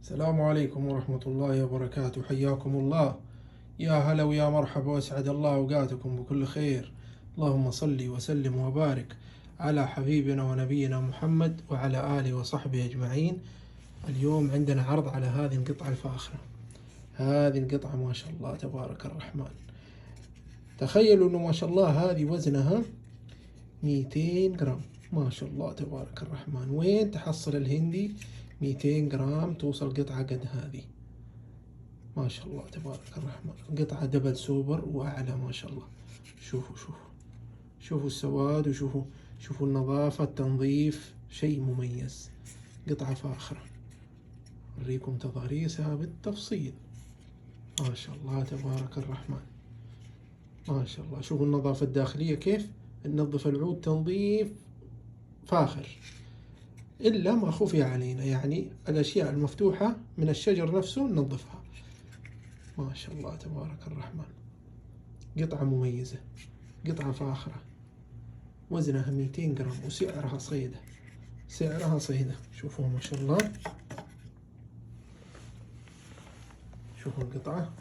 السلام عليكم ورحمة الله وبركاته، حياكم الله. يا هلا ويا مرحبا، واسعد الله أوقاتكم بكل خير. اللهم صل وسلم وبارك على حبيبنا ونبينا محمد وعلى آله وصحبه أجمعين. اليوم عندنا عرض على هذه القطعة الفاخرة. هذه القطعة ما شاء الله تبارك الرحمن. تخيلوا أنه ما شاء الله هذه وزنها 200 جرام. ما شاء الله تبارك الرحمن. وين تحصل الهندي 200 جرام توصل قطعة قد هذه؟ ما شاء الله تبارك الرحمن. قطعة دبل سوبر وأعلى ما شاء الله. شوفوا السواد، شوفوا النظافة، التنظيف، شيء مميز. قطعة فاخرة. أوريكم تضاريسها بالتفصيل. ما شاء الله تبارك الرحمن. ما شاء الله. شوفوا النظافة الداخلية كيف ننظف العود تنظيف فاخر، إلا ما خفي علينا، يعني الأشياء المفتوحة من الشجر نفسه ننظفها. ما شاء الله تبارك الرحمن. قطعة مميزة، قطعة فاخرة، وزنها 200 جرام وسعرها صيدة. شوفوا ما شاء الله. شوفوا القطعة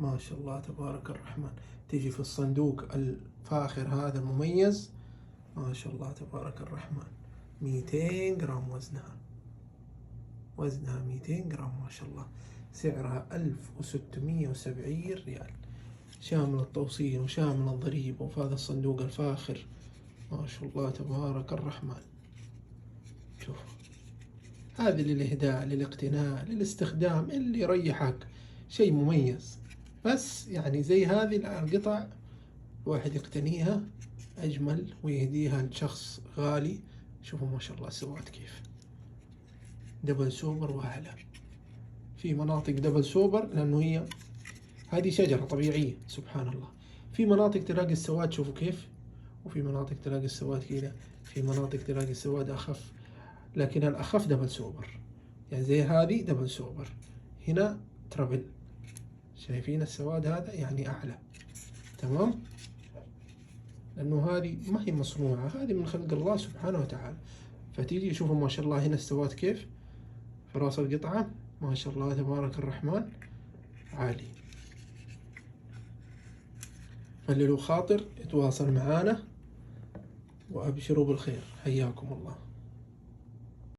ما شاء الله تبارك الرحمن. تيجي في الصندوق الفاخر هذا المميز. ما شاء الله تبارك الرحمن. 200 جرام وزنها 200 جرام ما شاء الله. سعرها 1670 ريال، شامل التوصيل وشامل الضريبة، وفي هذا الصندوق الفاخر. ما شاء الله تبارك الرحمن. شوف، هذه للإهداء، للاقتناء، للاستخدام، اللي يريحك. شيء مميز. بس يعني زي هذه القطع الواحد يقتنيها أجمل ويهديها لشخص غالي. شوفوا ما شاء الله السواد كيف دبل سوبر وأعلى. في مناطق دبل سوبر لأنه هي هذه شجرة طبيعية سبحان الله. في مناطق تلاقي السواد شوفوا كيف، وفي مناطق تلاقي السواد كذا، في مناطق تلاقي السواد أخف، لكن الأخف دبل سوبر. يعني زي هذه دبل سوبر، هنا ترابل. شايفين السواد هذا يعني أعلى. تمام، لأنه هذه ما هي مصنوعة، هذه من خلق الله سبحانه وتعالى. فتيجي شوفوا ما شاء الله هنا السواد كيف في راس القطعة. ما شاء الله تبارك الرحمن عالي. فاللي له خاطر يتواصل معانا، وأبشروا بالخير. حياكم الله.